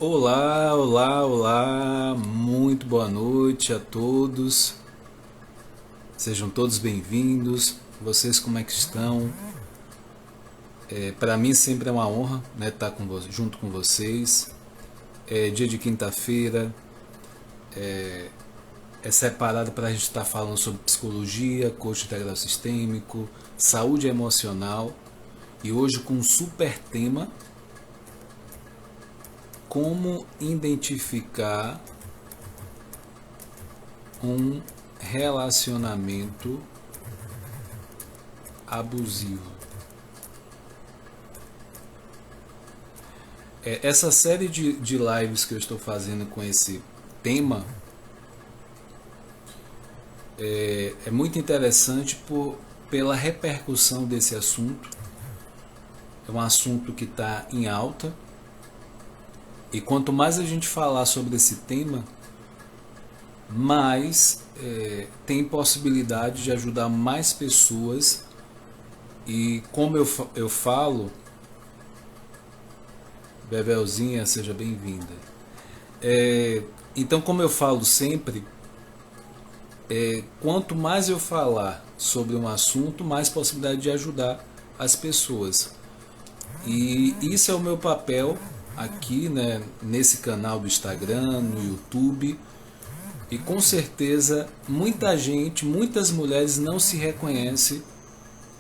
Olá, olá, olá, muito boa noite a todos, sejam todos bem-vindos, vocês como é que estão? Para mim sempre é uma honra, né, estar junto com vocês. Dia de quinta-feira, é separado para a gente estar falando sobre psicologia, coaching integral sistêmico, saúde emocional e hoje com um super tema: como identificar um relacionamento abusivo. Essa série de lives que eu estou fazendo com esse tema é muito interessante pela repercussão desse assunto. É um assunto que está em alta. E quanto mais a gente falar sobre esse tema, mais tem possibilidade de ajudar mais pessoas. E como eu falo, Bevelzinha, seja bem-vinda. Então, como eu falo sempre, quanto mais eu falar sobre um assunto, mais possibilidade de ajudar as pessoas. E isso é o meu papel aqui, né, nesse canal do Instagram, no YouTube. E com certeza muita gente, muitas mulheres não se reconhecem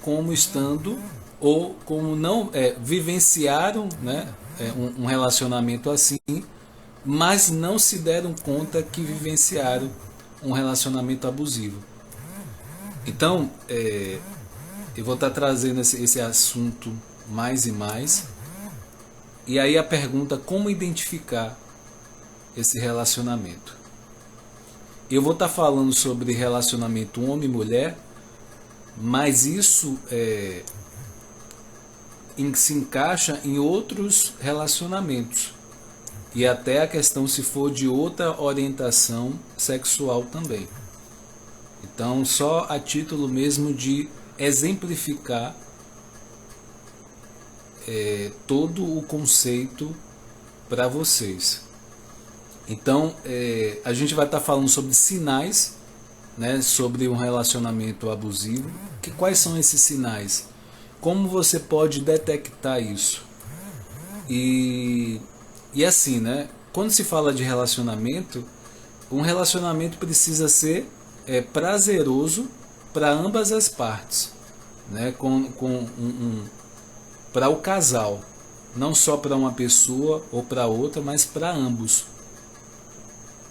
como estando ou como não vivenciaram, né, um relacionamento assim, mas não se deram conta que vivenciaram um relacionamento abusivo. Então, eu vou estar trazendo esse assunto mais e mais. E aí a pergunta: como identificar esse relacionamento? Eu vou estar falando sobre relacionamento homem e mulher, mas isso se encaixa em outros relacionamentos. E até a questão se for de outra orientação sexual também. Então, só a título mesmo de exemplificar todo o conceito para vocês. Então, a gente vai estar falando sobre sinais, né, sobre um relacionamento abusivo. Quais são esses sinais? Como você pode detectar isso? E assim, né, quando se fala de relacionamento, um relacionamento precisa ser prazeroso para ambas as partes, né, para o casal, não só para uma pessoa ou para outra, mas para ambos.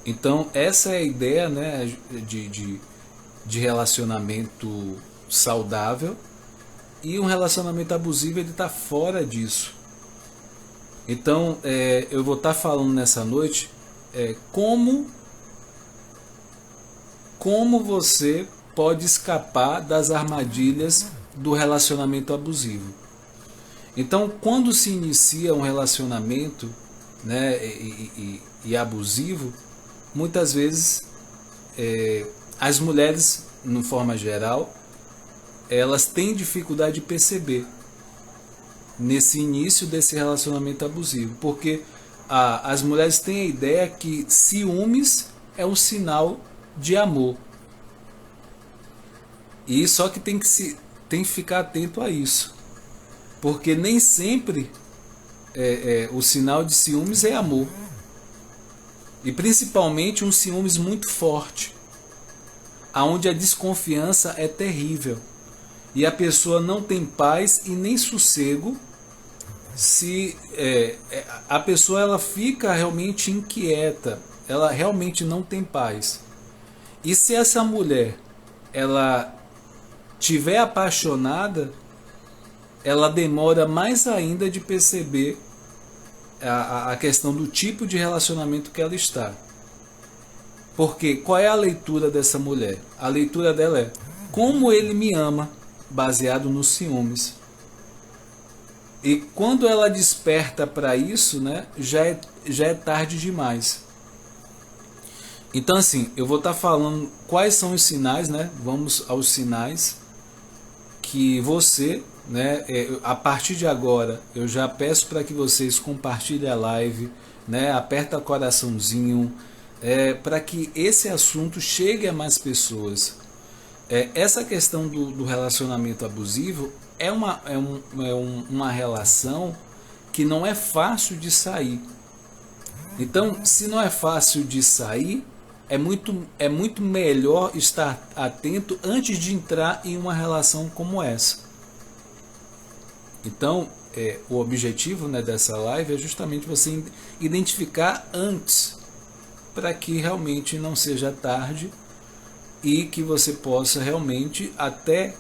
Então essa é a ideia, né, de relacionamento saudável. E um relacionamento abusivo, ele está fora disso. Então eu vou estar falando nessa noite como você pode escapar das armadilhas do relacionamento abusivo. Então, quando se inicia um relacionamento, né, e abusivo, muitas vezes as mulheres, de forma geral, elas têm dificuldade de perceber nesse início desse relacionamento abusivo, porque as mulheres têm a ideia que ciúmes é um sinal de amor. E só que tem que ficar atento a isso, porque nem sempre o sinal de ciúmes é amor. E principalmente um ciúmes muito forte, aonde a desconfiança é terrível. E a pessoa não tem paz e nem sossego. A pessoa ela fica realmente inquieta, ela realmente não tem paz. E se essa mulher ela tiver apaixonada, ela demora mais ainda de perceber a questão do tipo de relacionamento que ela está. Porque qual é a leitura dessa mulher? A leitura dela é: como ele me ama, baseado nos ciúmes. E quando ela desperta para isso, né, já é tarde demais. Então assim, eu vou estar falando quais são os sinais, né? Vamos aos sinais que você né, a partir de agora, eu já peço para que vocês compartilhem a live, né, aperta o coraçãozinho, para que esse assunto chegue a mais pessoas. Essa questão do relacionamento abusivo uma relação que não é fácil de sair. Então, se não é fácil de sair, é muito melhor estar atento antes de entrar em uma relação como essa. Então, o objetivo, né, dessa live é justamente você identificar antes, para que realmente não seja tarde e que você possa realmente até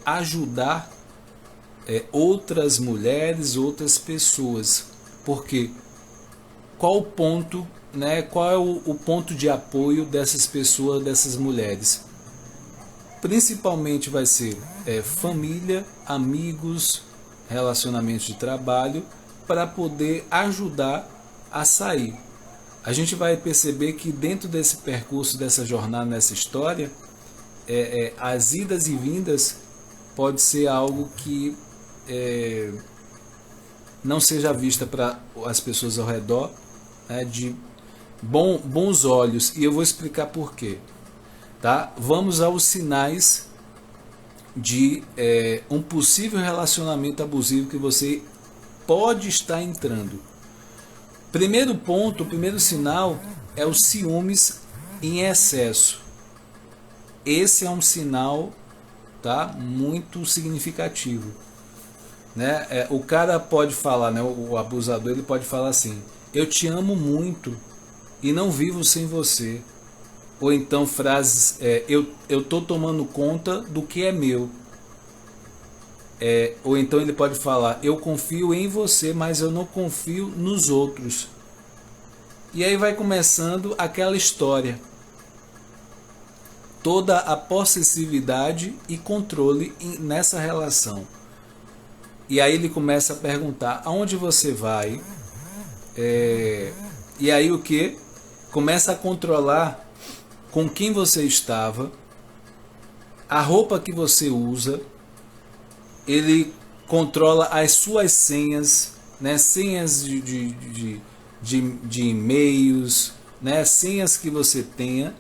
ajudar outras mulheres, outras pessoas. Porque qual o ponto, né, qual é o ponto de apoio dessas pessoas, dessas mulheres? Principalmente vai ser família, amigos, relacionamentos de trabalho, para poder ajudar a sair. A gente vai perceber que dentro desse percurso, dessa jornada, nessa história, as idas e vindas pode ser algo que não seja vista para as pessoas ao redor, né, de bons olhos. E eu vou explicar por quê. Tá? Vamos aos sinais de um possível relacionamento abusivo que você pode estar entrando. Primeiro ponto, o primeiro sinal é o ciúmes em excesso. Esse é um sinal, tá, muito significativo, né? O cara pode falar, né, o abusador, ele pode falar assim: eu te amo muito e não vivo sem você. Ou então frases, eu tô tomando conta do que é meu. Ou então ele pode falar: eu confio em você, mas eu não confio nos outros. E aí vai começando aquela história. Toda a possessividade e controle nessa relação. E aí ele começa a perguntar: aonde você vai? E aí o que? Começa a controlar com quem você estava, a roupa que você usa. Ele controla as suas senhas, né? Senhas de e-mails, né? Senhas que você tenha,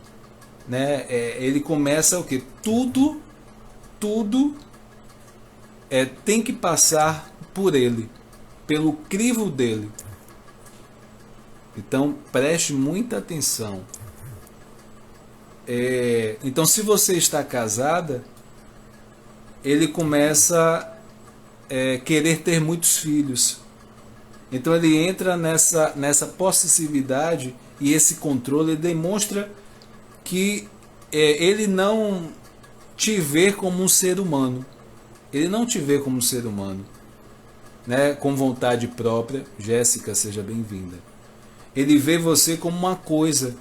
né? Ele começa o que? Tudo tem que passar por ele, pelo crivo dele. Então preste muita atenção. Então, se você está casada, ele começa a querer ter muitos filhos. Então ele entra nessa possessividade e esse controle. Ele demonstra que ele não te vê como um ser humano. Ele não te vê como um ser humano, né? Com vontade própria. Jéssica, seja bem-vinda. Ele vê você como uma coisa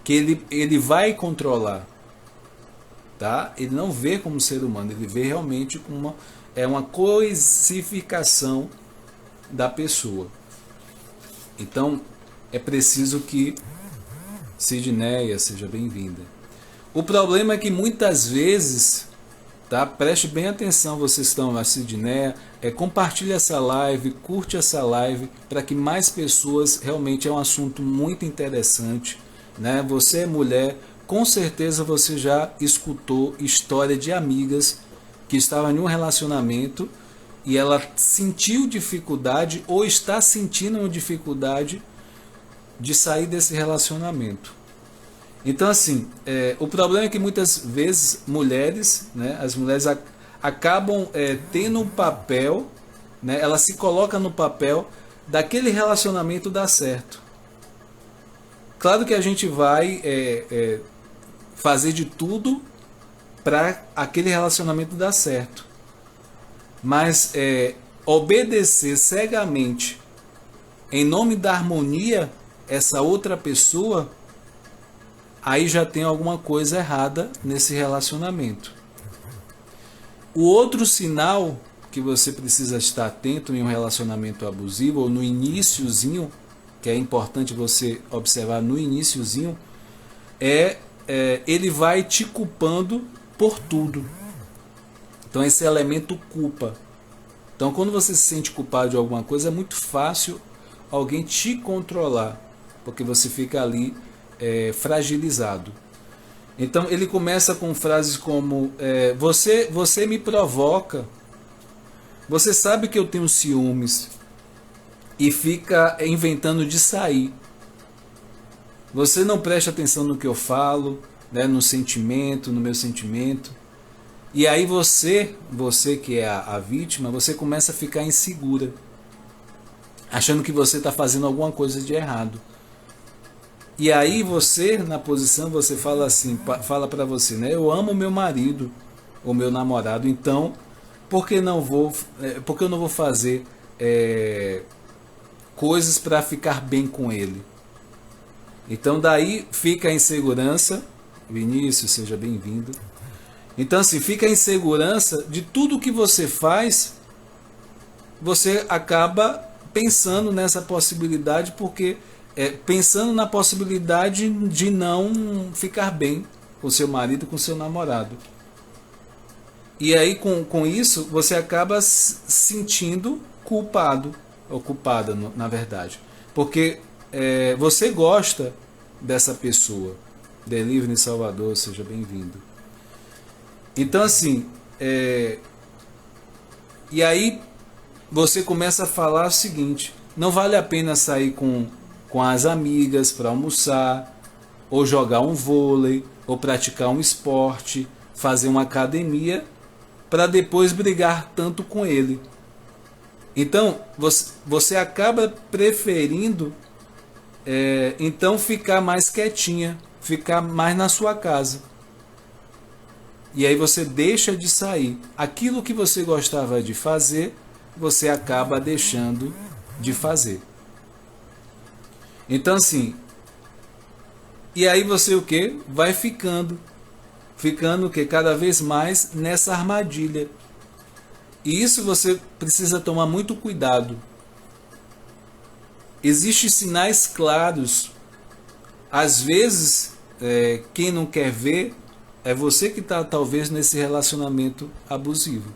que ele vai controlar, tá? Ele não vê como ser humano, ele vê realmente como uma coisificação da pessoa. Então é preciso que Sidneia seja bem-vinda. O problema é que muitas vezes, tá? Preste bem atenção, vocês estão na Sidneia, compartilhe essa live, curte essa live, para que mais pessoas, realmente é um assunto muito interessante, né? Você é mulher, com certeza você já escutou história de amigas que estavam em um relacionamento e ela sentiu dificuldade ou está sentindo uma dificuldade de sair desse relacionamento. Então, assim, o problema é que muitas vezes mulheres, né, as mulheres acabam tendo um papel, né, ela se coloca no papel daquele relacionamento dar certo. Claro que a gente vai fazer de tudo para aquele relacionamento dar certo. Mas obedecer cegamente em nome da harmonia essa outra pessoa, aí já tem alguma coisa errada nesse relacionamento. O outro sinal que você precisa estar atento em um relacionamento abusivo, ou no iniciozinho, que é importante você observar no iniciozinho, ele vai te culpando por tudo. Então esse elemento culpa. Então, quando você se sente culpado de alguma coisa, é muito fácil alguém te controlar, porque você fica ali fragilizado. Então, ele começa com frases como: você me provoca, você sabe que eu tenho ciúmes, e fica inventando de sair. Você não presta atenção no que eu falo, né, no sentimento, no meu sentimento. E aí você que é a vítima, você começa a ficar insegura, achando que você está fazendo alguma coisa de errado. E aí você, na posição, você fala assim, fala para você, né? Eu amo meu marido, o meu namorado, então por que eu não vou fazer coisas para ficar bem com ele? Então daí fica a insegurança. Vinícius, seja bem-vindo. Então assim, fica a insegurança de tudo que você faz, você acaba pensando nessa possibilidade, porque pensando na possibilidade de não ficar bem com seu marido, com seu namorado. E aí com isso você acaba se sentindo culpado, ou culpada na verdade, porque você gosta dessa pessoa. Delivery Salvador, seja bem-vindo. Então assim, e aí você começa a falar o seguinte: não vale a pena sair com as amigas para almoçar, ou jogar um vôlei, ou praticar um esporte, fazer uma academia, para depois brigar tanto com ele. Então você acaba preferindo então ficar mais quietinha, ficar mais na sua casa. E aí você deixa de sair. Aquilo que você gostava de fazer, você acaba deixando de fazer. Então assim, e aí você o quê? Vai ficando o quê? Cada vez mais nessa armadilha. E isso você precisa tomar muito cuidado. Existem sinais claros. Às vezes, quem não quer ver é você que está talvez nesse relacionamento abusivo.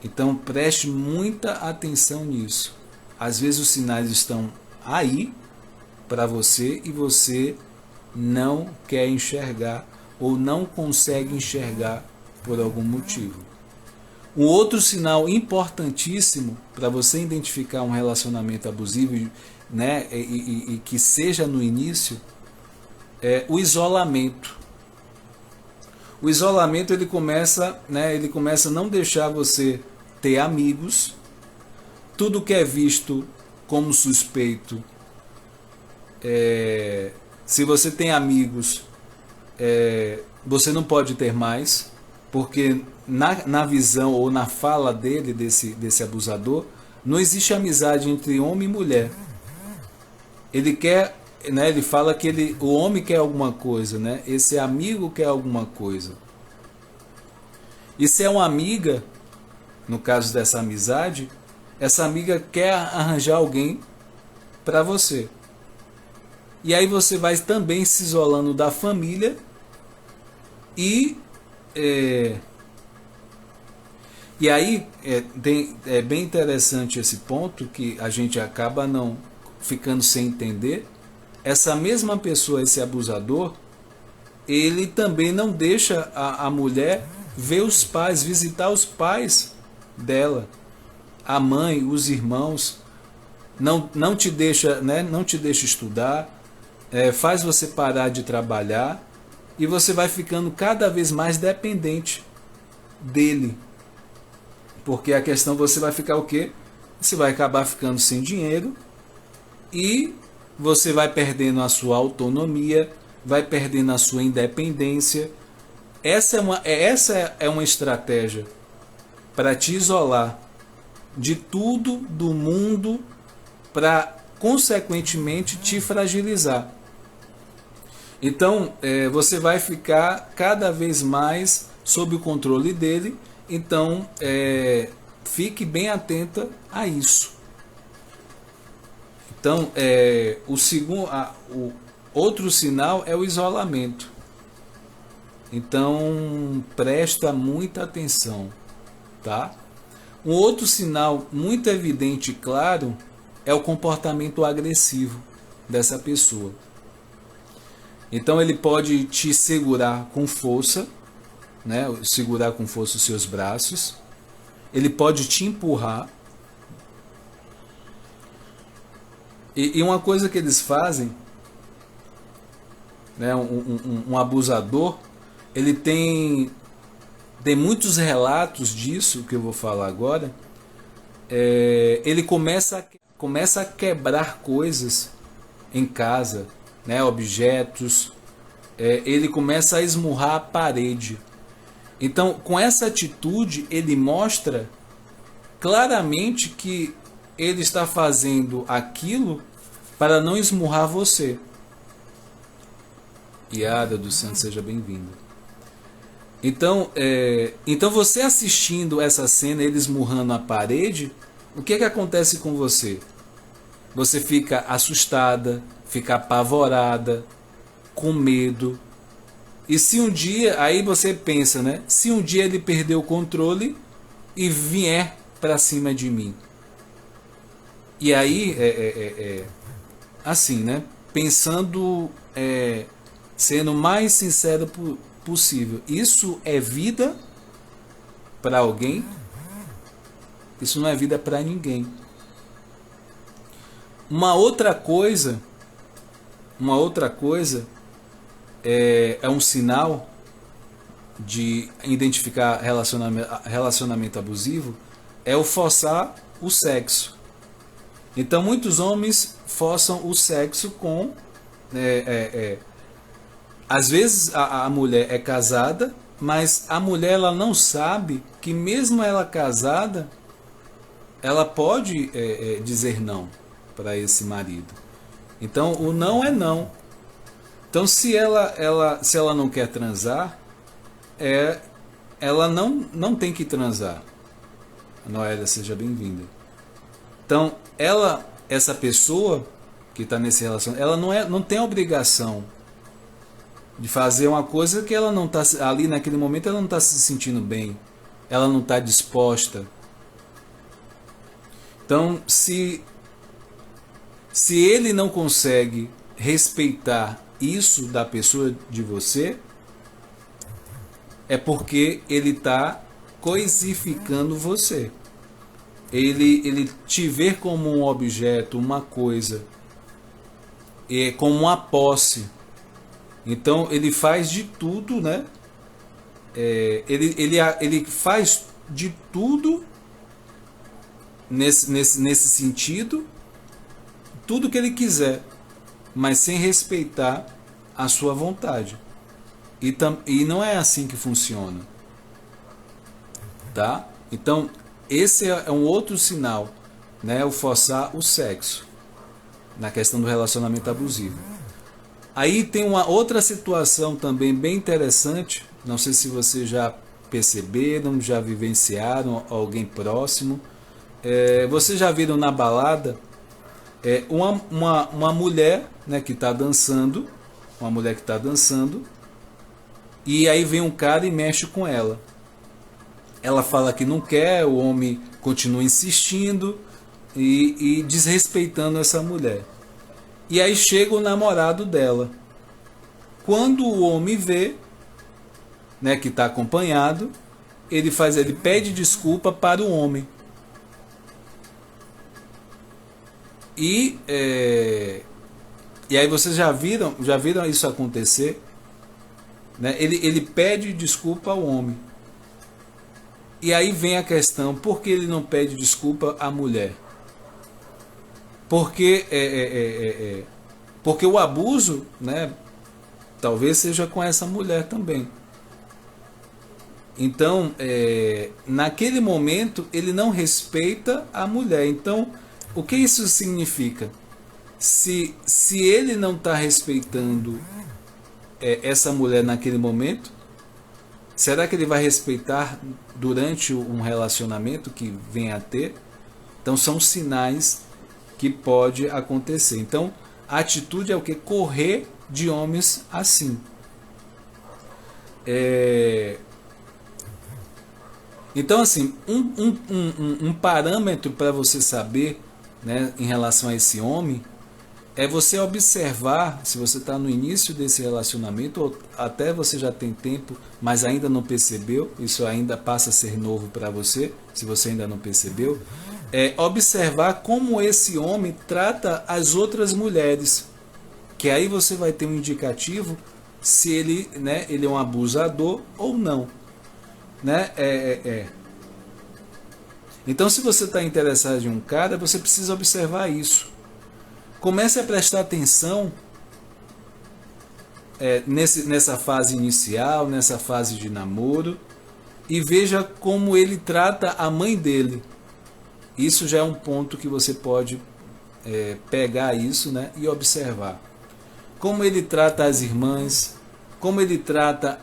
Então preste muita atenção nisso. Às vezes os sinais estão aí para você e você não quer enxergar ou não consegue enxergar por algum motivo. Um outro sinal importantíssimo para você identificar um relacionamento abusivo, né, e que seja no início, é o isolamento. O isolamento ele começa a não deixar você ter amigos. Tudo que é visto como suspeito, se você tem amigos, você não pode ter mais, porque na visão ou na fala dele, desse abusador, não existe amizade entre homem e mulher. Ele quer, né, ele fala que o homem quer alguma coisa, né? Esse amigo quer alguma coisa. E se é uma amiga, no caso dessa amizade, essa amiga quer arranjar alguém para você. E aí você vai também se isolando da família e aí é bem interessante esse ponto que a gente acaba não ficando sem entender. Essa mesma pessoa, esse abusador, ele também não deixa a mulher ver os pais, visitar os pais dela, a mãe, os irmãos, não te deixa, né, não te deixa estudar, faz você parar de trabalhar e você vai ficando cada vez mais dependente dele. Porque a questão, você vai ficar o quê? Você vai acabar ficando sem dinheiro e você vai perdendo a sua autonomia, vai perdendo a sua independência. Essa é uma estratégia para te isolar de tudo do mundo, para consequentemente te fragilizar. Então você vai ficar cada vez mais sob o controle dele. Então fique bem atenta a isso. Então o outro sinal é o isolamento. Então presta muita atenção, tá? Um outro sinal muito evidente e claro é o comportamento agressivo dessa pessoa. Então ele pode te segurar com força, né? Segurar com força os seus braços. Ele pode te empurrar. E uma coisa que eles fazem, né? Um abusador, ele tem muitos relatos disso que eu vou falar agora. Ele começa a quebrar coisas em casa, né, objetos. Ele começa a esmurrar a parede. Então, com essa atitude, ele mostra claramente que ele está fazendo aquilo para não esmurrar você. Yara dos Santos, seja bem-vindo. Então você assistindo essa cena, ele esmurrando a parede, o que acontece com você? Você fica assustada, fica apavorada, com medo. E se um dia, aí você pensa, né? Se um dia ele perder o controle e vier para cima de mim. E aí, assim, né? Pensando, sendo o mais sincero possível. Isso é vida para alguém? Isso não é vida para ninguém. Uma outra coisa é um sinal de identificar relacionamento abusivo, é o forçar o sexo. Então muitos homens forçam o sexo com... às vezes a mulher é casada, mas a mulher ela não sabe que mesmo ela casada, ela pode dizer não para esse marido. Então o não é não. Então se ela não quer transar, ela não tem que transar. Noélia, seja bem-vinda. Então essa pessoa que está nesse relacionamento, ela não tem a obrigação de fazer uma coisa que ela não está ali naquele momento, ela não está se sentindo bem, ela não está disposta. Então se ele não consegue respeitar isso da pessoa de você, é porque ele está coisificando você. Ele te ver como um objeto, uma coisa, como uma posse. Então ele faz de tudo, né? Ele faz de tudo nesse sentido, tudo que ele quiser, mas sem respeitar a sua vontade. E não é assim que funciona, tá? Então esse é um outro sinal, né? O forçar o sexo na questão do relacionamento abusivo. Aí tem uma outra situação também bem interessante, não sei se vocês já perceberam, já vivenciaram, alguém próximo. Vocês já viram na balada uma mulher, né, que está dançando, e aí vem um cara e mexe com ela. Ela fala que não quer, o homem continua insistindo e desrespeitando essa mulher. E aí chega o namorado dela. Quando o homem vê, né, que está acompanhado, ele pede desculpa para o homem. E aí vocês já viram isso acontecer, né? Ele pede desculpa ao homem. E aí vem a questão, por que ele não pede desculpa à mulher? Porque o abuso, né, talvez seja com essa mulher também. Então, naquele momento, ele não respeita a mulher. Então, o que isso significa? Se ele não está respeitando essa mulher naquele momento, será que ele vai respeitar durante um relacionamento que vem a ter? Então, são sinais que pode acontecer. Então, a atitude é o que? Correr de homens assim. Então, assim, um parâmetro para você saber, né, em relação a esse homem é você observar, se você está no início desse relacionamento, ou até você já tem tempo, mas ainda não percebeu, isso ainda passa a ser novo para você, se você ainda não percebeu, observar como esse homem trata as outras mulheres, que aí você vai ter um indicativo se ele, né, ele é um abusador ou não. Né? Então, se você está interessado em um cara, você precisa observar isso. Comece a prestar atenção nessa fase inicial, nessa fase de namoro, e veja como ele trata a mãe dele. Isso já é um ponto que você pode pegar isso, né, e observar. Como ele trata as irmãs, como ele trata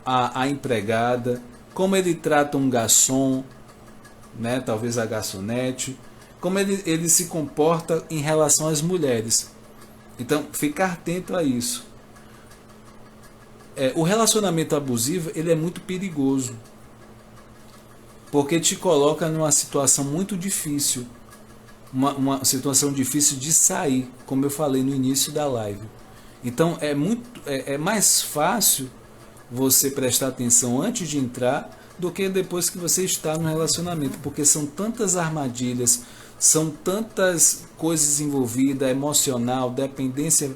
a empregada, como ele trata um garçom, né, talvez a garçonete, como ele se comporta em relação às mulheres. Então, ficar atento a isso. O relacionamento abusivo, ele é muito perigoso, porque te coloca numa situação muito difícil, uma situação difícil de sair, como eu falei no início da live. Então, é mais fácil você prestar atenção antes de entrar do que depois que você está no relacionamento, porque são tantas armadilhas, são tantas coisas envolvidas, emocional, dependência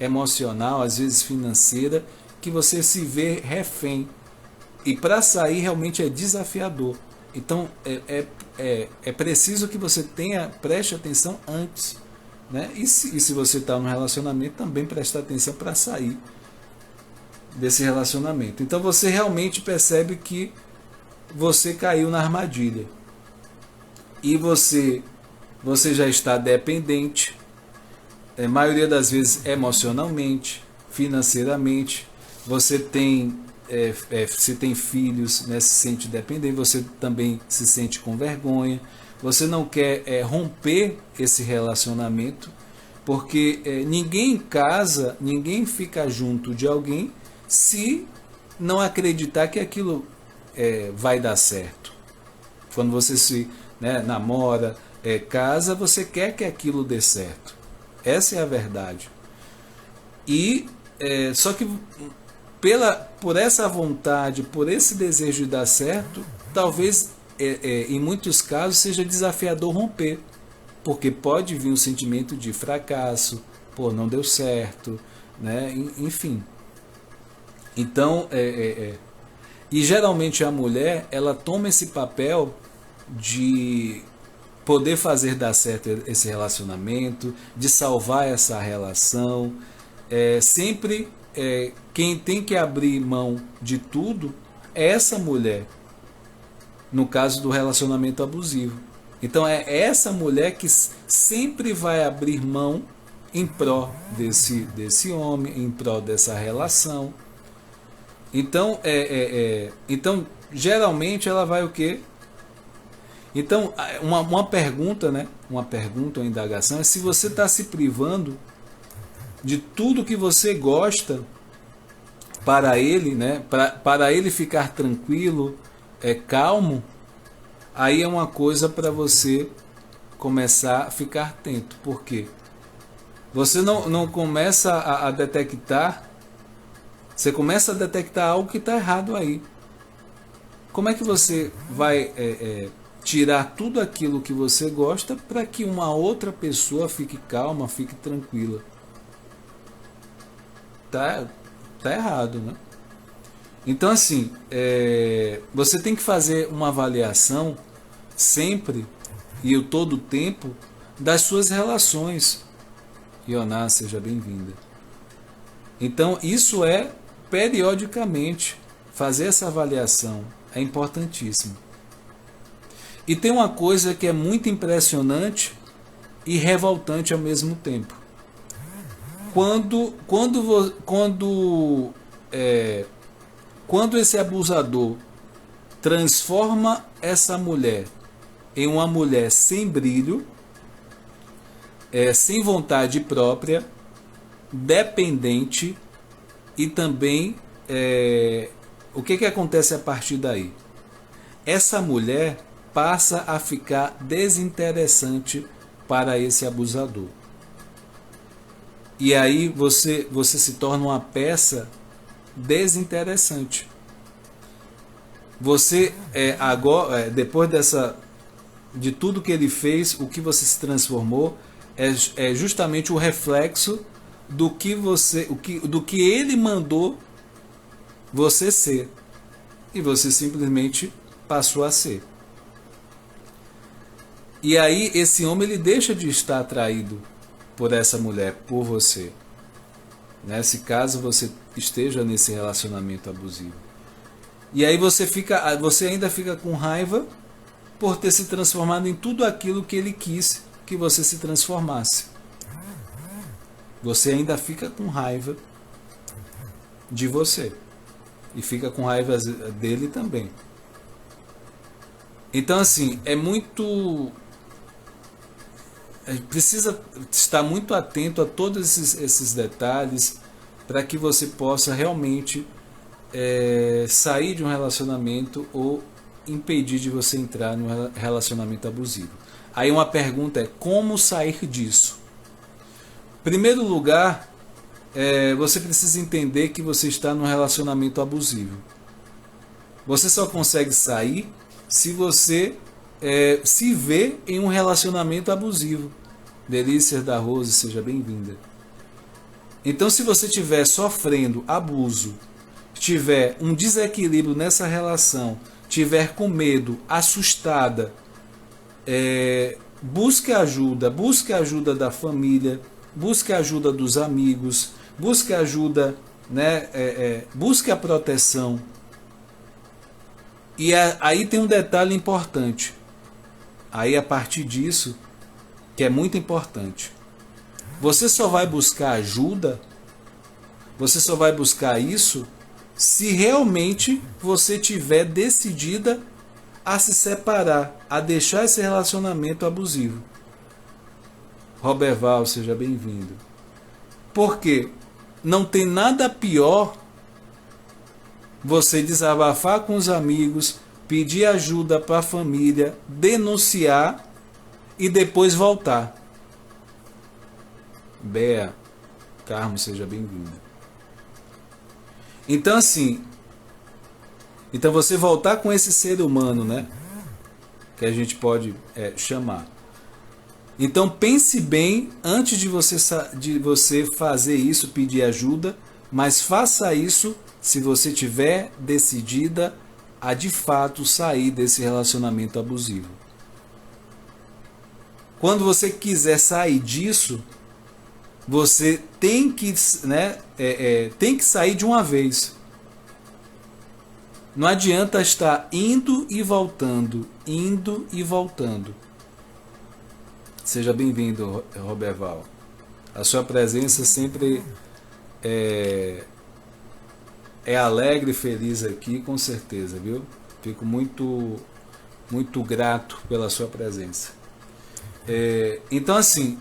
emocional, às vezes financeira, que você se vê refém. E para sair realmente é desafiador. Então é preciso que você preste atenção antes. Né? E se você está no relacionamento, também prestar atenção para sair desse relacionamento. Então você realmente percebe que você caiu na armadilha. E você já está dependente, maioria das vezes emocionalmente, financeiramente. Você tem filhos, né, se sente dependente, você também se sente com vergonha. Você não quer romper esse relacionamento, porque ninguém casa, ninguém fica junto de alguém se não acreditar que aquilo vai dar certo. Quando você se namora, casa, você quer que aquilo dê certo. Essa é a verdade. E só que por essa vontade, por esse desejo de dar certo, talvez em muitos casos seja desafiador romper, porque pode vir um sentimento de fracasso, pô, não deu certo, né? Enfim. Então, e geralmente a mulher, ela toma esse papel de poder fazer dar certo esse relacionamento, de salvar essa relação. Sempre quem tem que abrir mão de tudo é essa mulher, no caso do relacionamento abusivo. Então é essa mulher que sempre vai abrir mão em prol desse homem, em prol dessa relação. Então, então geralmente ela vai o quê? Então, uma pergunta, né? Uma pergunta, uma indagação é se você está se privando de tudo que você gosta para ele, né? Para ele ficar tranquilo, calmo. Aí é uma coisa para você começar a ficar atento. Por quê? Você não começa a detectar, você começa a detectar algo que está errado aí. Como é que você vai tirar tudo aquilo que você gosta para que uma outra pessoa fique calma, fique tranquila? Tá errado, né? Então, assim, você tem que fazer uma avaliação sempre e todo o tempo das suas relações. Ioná, seja bem-vinda. Então, isso periodicamente, fazer essa avaliação é importantíssimo. E tem uma coisa que é muito impressionante e revoltante ao mesmo tempo. Quando esse abusador transforma essa mulher em uma mulher sem brilho, sem vontade própria, dependente, e também o que acontece a partir daí? essa mulher passa a ficar desinteressante para esse abusador. E aí você se torna uma peça desinteressante. Você agora, depois de tudo que ele fez, o que você se transformou é justamente o reflexo do que ele mandou você ser. E você simplesmente passou a ser. E aí esse homem ele deixa de estar atraído por essa mulher, por você. Se caso você esteja nesse relacionamento abusivo. E aí você ainda fica com raiva por ter se transformado em tudo aquilo que ele quis que você se transformasse. Você ainda fica com raiva de você. E fica com raiva dele também. Então assim, precisa estar muito atento a todos esses detalhes para que você possa realmente sair de um relacionamento ou impedir de você entrar num relacionamento abusivo. Aí uma pergunta é: como sair disso? Em primeiro lugar, você precisa entender que você está num relacionamento abusivo. Você só consegue sair se você se vê em um relacionamento abusivo. Delícias da Rose, seja bem-vinda. Então, se você estiver sofrendo abuso, tiver um desequilíbrio nessa relação, tiver com medo, assustada, busque ajuda da família, busque ajuda dos amigos, busque ajuda, busque a proteção. E aí tem um detalhe importante. Aí a partir disso, que é muito importante, você só vai buscar ajuda, você só vai buscar isso se realmente você tiver decidida a se separar, a deixar esse relacionamento abusivo. Roberval, seja bem-vindo. Porque não tem nada pior você desabafar com os amigos, pedir ajuda para a família, denunciar e depois voltar. Bea, Carmo, seja bem-vinda. Então assim, você voltar com esse ser humano, que a gente pode chamar. Então pense bem antes de você fazer isso, pedir ajuda, mas faça isso se você tiver decidida a de fato sair desse relacionamento abusivo. Quando você quiser sair disso, você tem que, tem que sair de uma vez. Não adianta estar indo e voltando, indo e voltando. Seja bem-vindo, Roberval. A sua presença sempre é alegre e feliz aqui, com certeza, viu? Fico muito, muito grato pela sua presença. Então assim,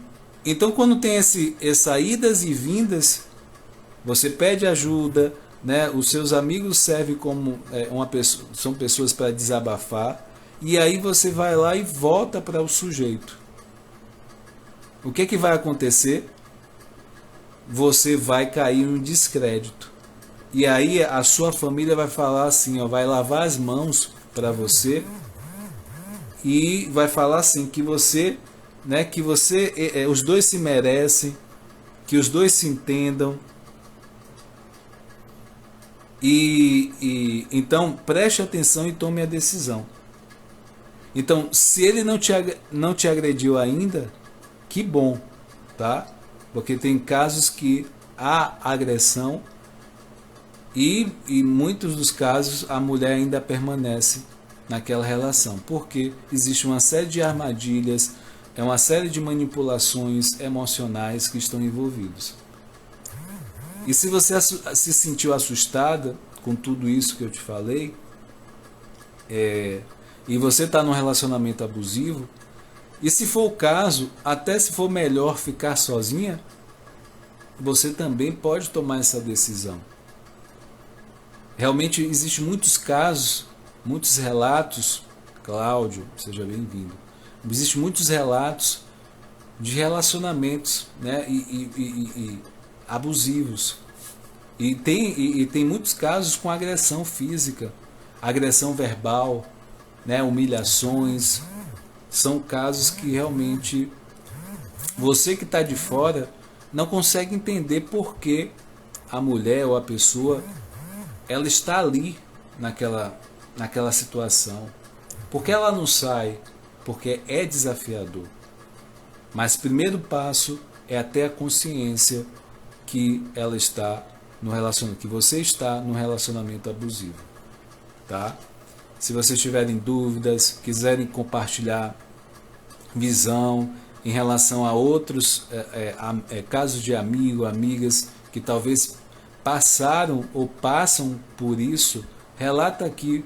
quando tem essas idas e vindas, você pede ajuda, os seus amigos servem como são pessoas para desabafar, e aí você vai lá e volta para o sujeito. O que vai acontecer? Você vai cair em um descrédito. E aí a sua família vai falar assim, vai lavar as mãos para você e vai falar assim que você, os dois se merecem, que os dois se entendam. Então preste atenção e tome a decisão. Então, se ele não te agrediu ainda, que bom, tá? Porque tem casos que há agressão e em muitos dos casos a mulher ainda permanece naquela relação, porque existe uma série de armadilhas, uma série de manipulações emocionais que estão envolvidos. E se você se sentiu assustada com tudo isso que eu te falei, e você está num relacionamento abusivo, e se for o caso, até se for melhor ficar sozinha, você também pode tomar essa decisão. Realmente existem muitos casos muitos relatos, Cláudio, seja bem-vindo. Existem muitos relatos de relacionamentos, né, e abusivos. E tem muitos casos com agressão física, agressão verbal, né, humilhações. São casos que realmente você que está de fora não consegue entender por que a mulher ou a pessoa ela está ali naquela situação. Porque ela não sai, porque é desafiador. Mas o primeiro passo é ter a consciência que ela está no relacionamento, que você está no relacionamento abusivo, tá? Se vocês tiverem dúvidas, quiserem compartilhar visão em relação a outros casos de amigas que talvez passaram ou passam por isso, relata aqui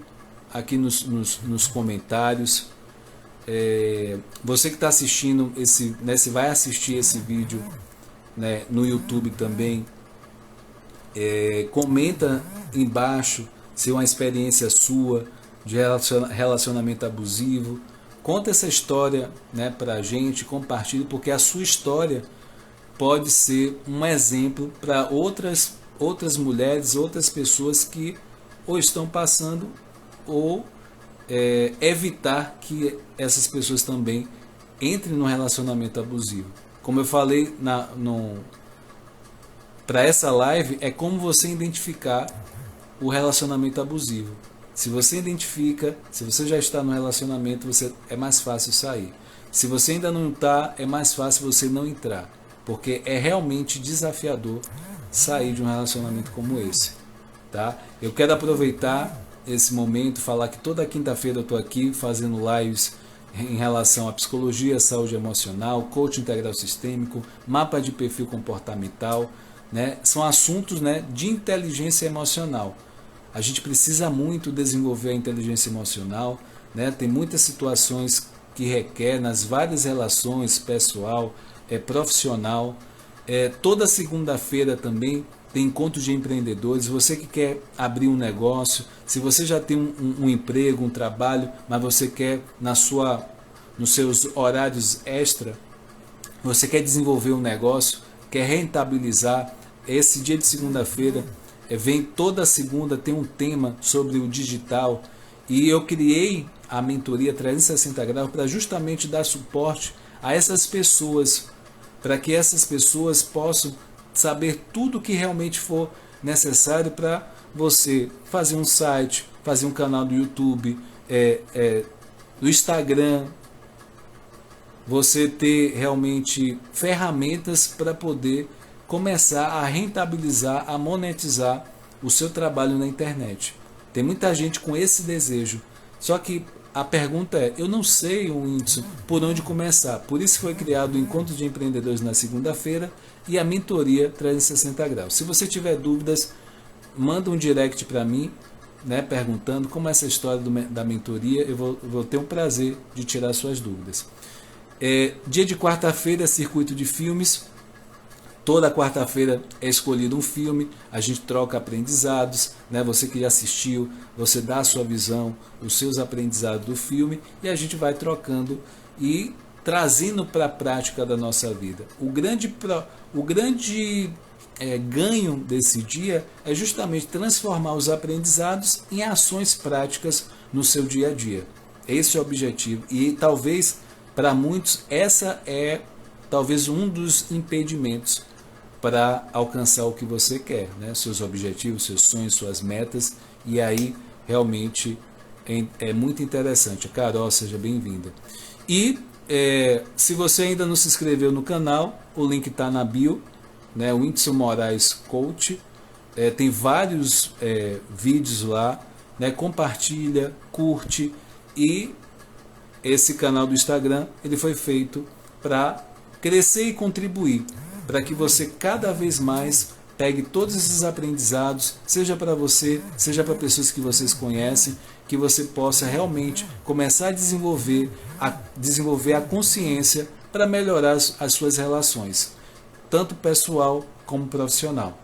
nos comentários. Você que está assistindo se vai assistir esse vídeo, né, no YouTube também, comenta embaixo se é uma experiência sua de relacionamento abusivo. Conta essa história, né, pra gente, compartilhe, porque a sua história pode ser um exemplo para outras mulheres, outras pessoas que ou estão passando ou evitar que essas pessoas também entrem no relacionamento abusivo. Como eu falei para essa live, é como você identificar o relacionamento abusivo. Se você identifica, se você já está no relacionamento, é mais fácil sair. Se você ainda não está, é mais fácil você não entrar. Porque é realmente desafiador sair de um relacionamento como esse. Tá? Eu quero aproveitar esse momento, falar que toda quinta-feira eu estou aqui fazendo lives em relação à psicologia, saúde emocional, coaching integral sistêmico, mapa de perfil comportamental, né? São assuntos, né, de inteligência emocional. A gente precisa muito desenvolver a inteligência emocional, né? Tem muitas situações que requer nas várias relações pessoal, profissional. Toda segunda-feira também tem encontro de empreendedores. Você que quer abrir um negócio, se você já tem um emprego, um trabalho, mas você quer nos seus horários extra, você quer desenvolver um negócio, quer rentabilizar, esse dia de segunda-feira vem toda segunda, tem um tema sobre o digital, e eu criei a mentoria 360 graus para justamente dar suporte a essas pessoas, para que essas pessoas possam saber tudo que realmente for necessário para você fazer um site, fazer um canal do YouTube, do Instagram, você ter realmente ferramentas para poder começar a rentabilizar, a monetizar o seu trabalho na internet. Tem muita gente com esse desejo, só que a pergunta é, eu não sei, Whindersson, por onde começar. Por isso foi criado o Encontro de Empreendedores na segunda-feira e a mentoria 360 graus. Se você tiver dúvidas, manda um direct para mim, né, perguntando como é essa história da mentoria. Eu vou ter um prazer de tirar suas dúvidas. Dia de quarta-feira, circuito de filmes. Toda quarta-feira é escolhido um filme, a gente troca aprendizados, né? Você que já assistiu, você dá a sua visão, os seus aprendizados do filme, e a gente vai trocando e trazendo para a prática da nossa vida. O grande ganho desse dia é justamente transformar os aprendizados em ações práticas no seu dia a dia. Esse é o objetivo, e talvez para muitos essa é talvez um dos impedimentos para alcançar o que você quer, né? Seus objetivos, seus sonhos, suas metas. E aí realmente é muito interessante. Carol, seja bem-vinda. E se você ainda não se inscreveu no canal, o link está na bio, né? O Whindersson Moraes Coach. Tem vários vídeos lá, né? Compartilha, curte. E esse canal do Instagram ele foi feito para crescer e contribuir, para que você cada vez mais pegue todos esses aprendizados, seja para você, seja para pessoas que vocês conhecem, que você possa realmente começar a desenvolver a consciência para melhorar as suas relações, tanto pessoal como profissional.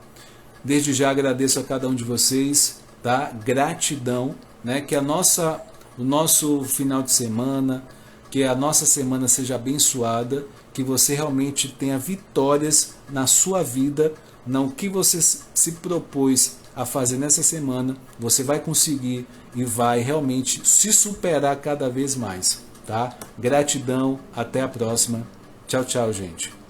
Desde já agradeço a cada um de vocês, tá? Gratidão, né? Que o nosso final de semana, que a nossa semana seja abençoada, que você realmente tenha vitórias na sua vida, não que você se propôs a fazer nessa semana, você vai conseguir e vai realmente se superar cada vez mais, tá? Gratidão, até a próxima. Tchau, tchau, gente.